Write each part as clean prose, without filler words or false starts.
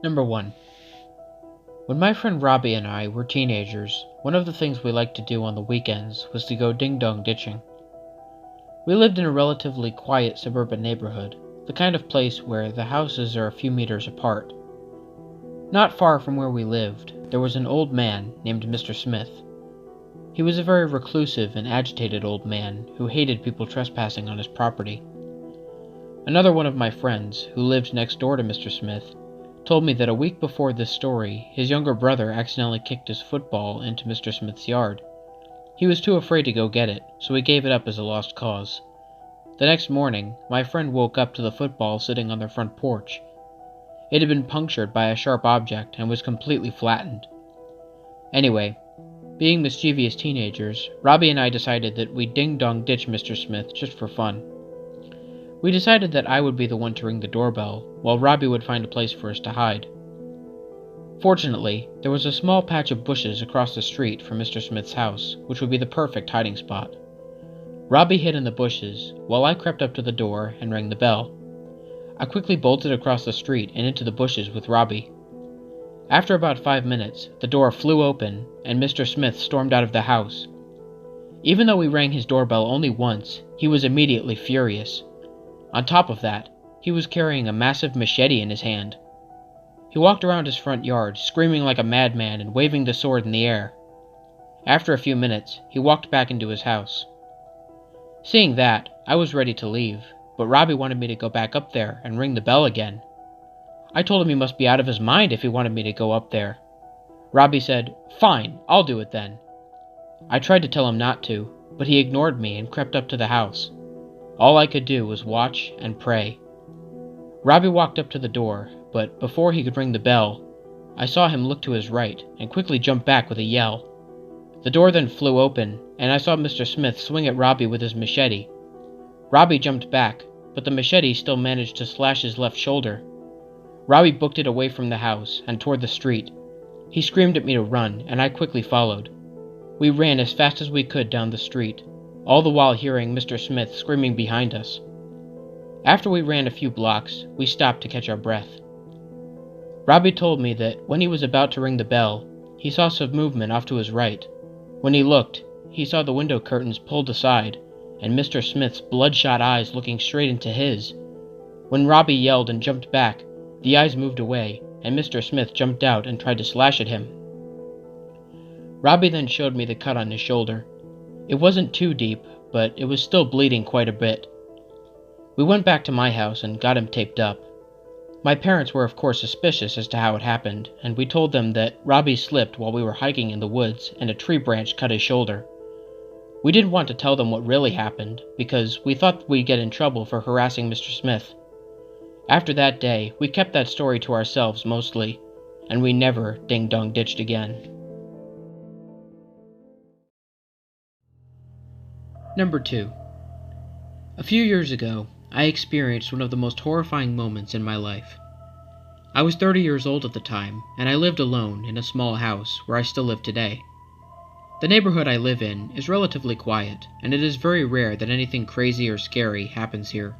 Number 1. When my friend Robbie and I were teenagers, one of the things we liked to do on the weekends was to go ding-dong ditching. We lived in a relatively quiet suburban neighborhood, the kind of place where the houses are a few meters apart. Not far from where we lived, there was an old man named Mr. Smith. He was a very reclusive and agitated old man who hated people trespassing on his property. Another one of my friends, who lived next door to Mr. Smith, told me that a week before this story, his younger brother accidentally kicked his football into Mr. Smith's yard. He was too afraid to go get it, so he gave it up as a lost cause. The next morning, my friend woke up to the football sitting on their front porch. It had been punctured by a sharp object and was completely flattened. Anyway, being mischievous teenagers, Robbie and I decided that we'd ding-dong ditch Mr. Smith just for fun. We decided that I would be the one to ring the doorbell, while Robbie would find a place for us to hide. Fortunately, there was a small patch of bushes across the street from Mr. Smith's house, which would be the perfect hiding spot. Robbie hid in the bushes, while I crept up to the door and rang the bell. I quickly bolted across the street and into the bushes with Robbie. After about 5 minutes, the door flew open, and Mr. Smith stormed out of the house. Even though we rang his doorbell only once, he was immediately furious. On top of that, he was carrying a massive machete in his hand. He walked around his front yard, screaming like a madman and waving the sword in the air. After a few minutes, he walked back into his house. Seeing that, I was ready to leave, but Robbie wanted me to go back up there and ring the bell again. I told him he must be out of his mind if he wanted me to go up there. Robbie said, "Fine, I'll do it then." I tried to tell him not to, but he ignored me and crept up to the house. All I could do was watch and pray. Robbie walked up to the door, but before he could ring the bell, I saw him look to his right and quickly jump back with a yell. The door then flew open, and I saw Mr. Smith swing at Robbie with his machete. Robbie jumped back, but the machete still managed to slash his left shoulder. Robbie booked it away from the house and toward the street. He screamed at me to run, and I quickly followed. We ran as fast as we could down the street, all the while hearing Mr. Smith screaming behind us. After we ran a few blocks, we stopped to catch our breath. Robbie told me that when he was about to ring the bell, he saw some movement off to his right. When he looked, he saw the window curtains pulled aside, and Mr. Smith's bloodshot eyes looking straight into his. When Robbie yelled and jumped back, the eyes moved away, and Mr. Smith jumped out and tried to slash at him. Robbie then showed me the cut on his shoulder. It wasn't too deep, but it was still bleeding quite a bit. We went back to my house and got him taped up. My parents were of course suspicious as to how it happened, and we told them that Robbie slipped while we were hiking in the woods and a tree branch cut his shoulder. We didn't want to tell them what really happened, because we thought we'd get in trouble for harassing Mr. Smith. After that day, we kept that story to ourselves mostly, and we never ding-dong ditched again. Number 2. A few years ago, I experienced one of the most horrifying moments in my life. I was 30 years old at the time, and I lived alone in a small house where I still live today. The neighborhood I live in is relatively quiet, and it is very rare that anything crazy or scary happens here.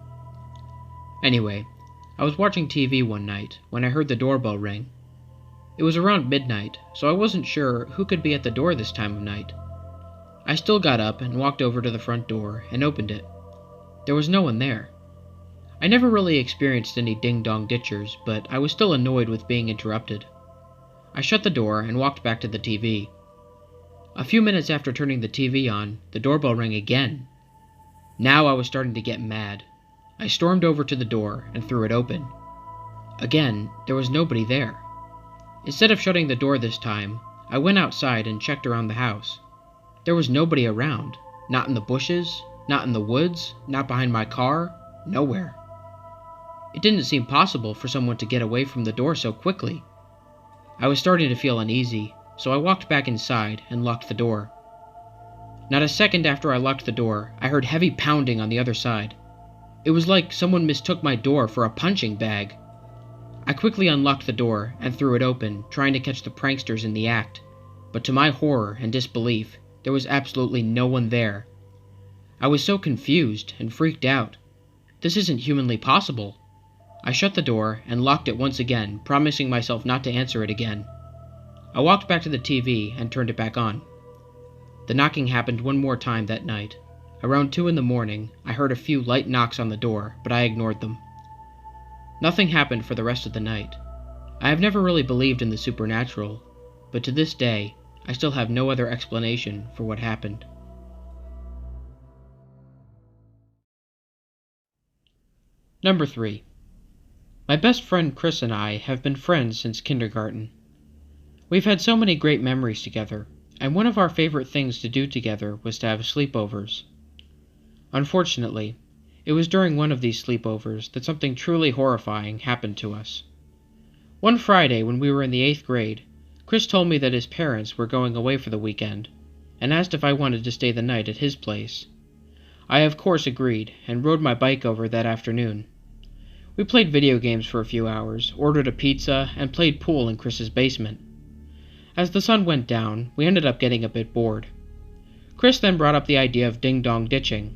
Anyway, I was watching TV one night when I heard the doorbell ring. It was around midnight, so I wasn't sure who could be at the door this time of night. I still got up and walked over to the front door and opened it. There was no one there. I never really experienced any ding-dong ditchers, but I was still annoyed with being interrupted. I shut the door and walked back to the TV. A few minutes after turning the TV on, the doorbell rang again. Now I was starting to get mad. I stormed over to the door and threw it open. Again, there was nobody there. Instead of shutting the door this time, I went outside and checked around the house. There was nobody around, not in the bushes, not in the woods, not behind my car, nowhere. It didn't seem possible for someone to get away from the door so quickly. I was starting to feel uneasy, so I walked back inside and locked the door. Not a second after I locked the door, I heard heavy pounding on the other side. It was like someone mistook my door for a punching bag. I quickly unlocked the door and threw it open, trying to catch the pranksters in the act, but to my horror and disbelief, there was absolutely no one there. I was so confused and freaked out. This isn't humanly possible. I shut the door and locked it once again, promising myself not to answer it again. I walked back to the TV and turned it back on. The knocking happened one more time that night. Around 2 in the morning, I heard a few light knocks on the door, but I ignored them. Nothing happened for the rest of the night. I have never really believed in the supernatural, but to this day, I still have no other explanation for what happened. Number 3. My best friend Chris and I have been friends since kindergarten. We've had so many great memories together, and one of our favorite things to do together was to have sleepovers. Unfortunately, it was during one of these sleepovers that something truly horrifying happened to us. One Friday when we were in the 8th grade, Chris told me that his parents were going away for the weekend, and asked if I wanted to stay the night at his place. I of course agreed, and rode my bike over that afternoon. We played video games for a few hours, ordered a pizza, and played pool in Chris's basement. As the sun went down, we ended up getting a bit bored. Chris then brought up the idea of ding-dong ditching.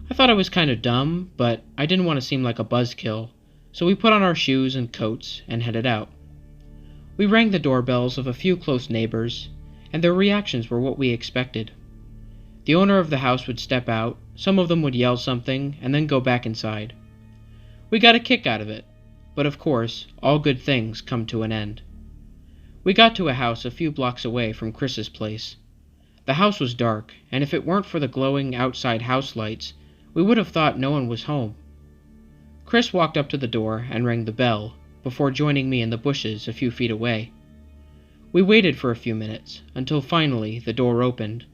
I thought it was kind of dumb, but I didn't want to seem like a buzzkill, so we put on our shoes and coats and headed out. We rang the doorbells of a few close neighbors, and their reactions were what we expected. The owner of the house would step out, some of them would yell something, and then go back inside. We got a kick out of it, but of course, all good things come to an end. We got to a house a few blocks away from Chris's place. The house was dark, and if it weren't for the glowing outside house lights, we would have thought no one was home. Chris walked up to the door and rang the bell, before joining me in the bushes a few feet away. We waited for a few minutes, until finally the door opened,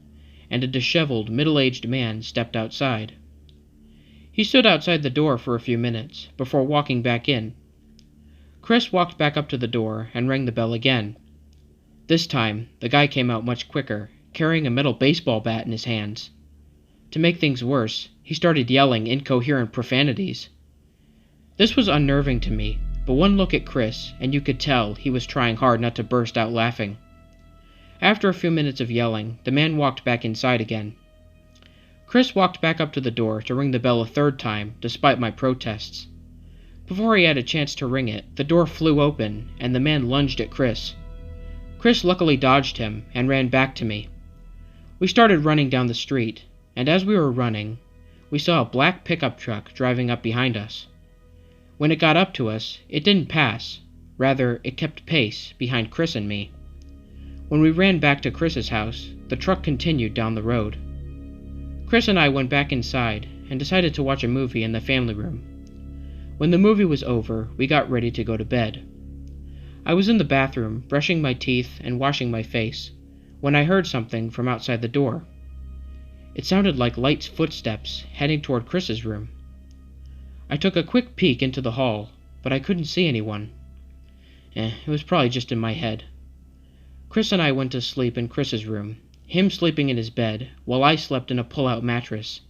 and a disheveled, middle-aged man stepped outside. He stood outside the door for a few minutes, before walking back in. Chris walked back up to the door and rang the bell again. This time, the guy came out much quicker, carrying a metal baseball bat in his hands. To make things worse, he started yelling incoherent profanities. This was unnerving to me, but one look at Chris, and you could tell he was trying hard not to burst out laughing. After a few minutes of yelling, the man walked back inside again. Chris walked back up to the door to ring the bell a third time, despite my protests. Before he had a chance to ring it, the door flew open, and the man lunged at Chris. Chris luckily dodged him and ran back to me. We started running down the street, and as we were running, we saw a black pickup truck driving up behind us. When it got up to us, it didn't pass. Rather, it kept pace behind Chris and me. When we ran back to Chris's house, the truck continued down the road. Chris and I went back inside and decided to watch a movie in the family room. When the movie was over, we got ready to go to bed. I was in the bathroom, brushing my teeth and washing my face, when I heard something from outside the door. It sounded like light footsteps heading toward Chris's room. I took a quick peek into the hall, but I couldn't see anyone. It was probably just in my head. Chris and I went to sleep in Chris's room, him sleeping in his bed, while I slept in a pull-out mattress.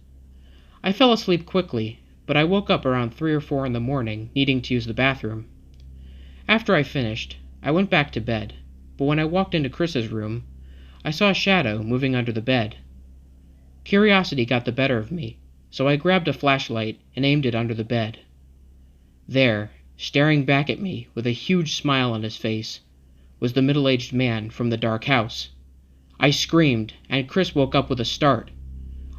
I fell asleep quickly, but I woke up around 3 or 4 in the morning, needing to use the bathroom. After I finished, I went back to bed, but when I walked into Chris's room, I saw a shadow moving under the bed. Curiosity got the better of me, so I grabbed a flashlight and aimed it under the bed. There, staring back at me with a huge smile on his face, was the middle-aged man from the dark house. I screamed, and Chris woke up with a start.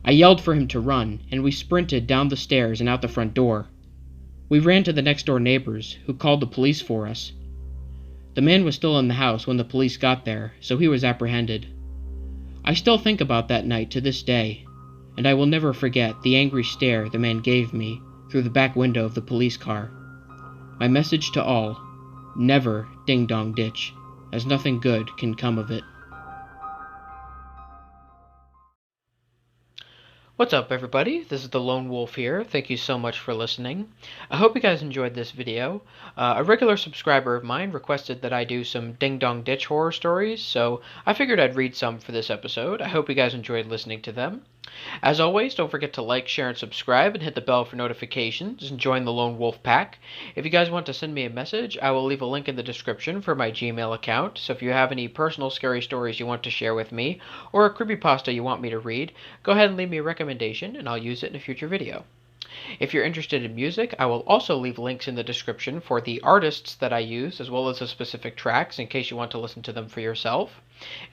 I yelled for him to run, and we sprinted down the stairs and out the front door. We ran to the next-door neighbors, who called the police for us. The man was still in the house when the police got there, so he was apprehended. I still think about that night to this day, and I will never forget the angry stare the man gave me through the back window of the police car. My message to all: never ding-dong ditch, as nothing good can come of it. What's up, everybody? This is the Lone Wolf here. Thank you so much for listening. I hope you guys enjoyed this video. A regular subscriber of mine requested that I do some ding-dong ditch horror stories, so I figured I'd read some for this episode. I hope you guys enjoyed listening to them. As always, don't forget to like, share, and subscribe, and hit the bell for notifications, and join the Lone Wolf Pack. If you guys want to send me a message, I will leave a link in the description for my Gmail account, so if you have any personal scary stories you want to share with me, or a creepypasta you want me to read, go ahead and leave me a recommendation, and I'll use it in a future video. If you're interested in music, I will also leave links in the description for the artists that I use, as well as the specific tracks in case you want to listen to them for yourself.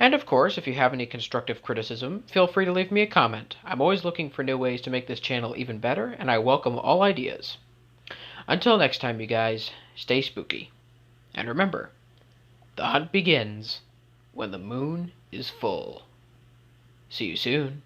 And of course, if you have any constructive criticism, feel free to leave me a comment. I'm always looking for new ways to make this channel even better, and I welcome all ideas. Until next time, you guys, stay spooky. And remember, the hunt begins when the moon is full. See you soon.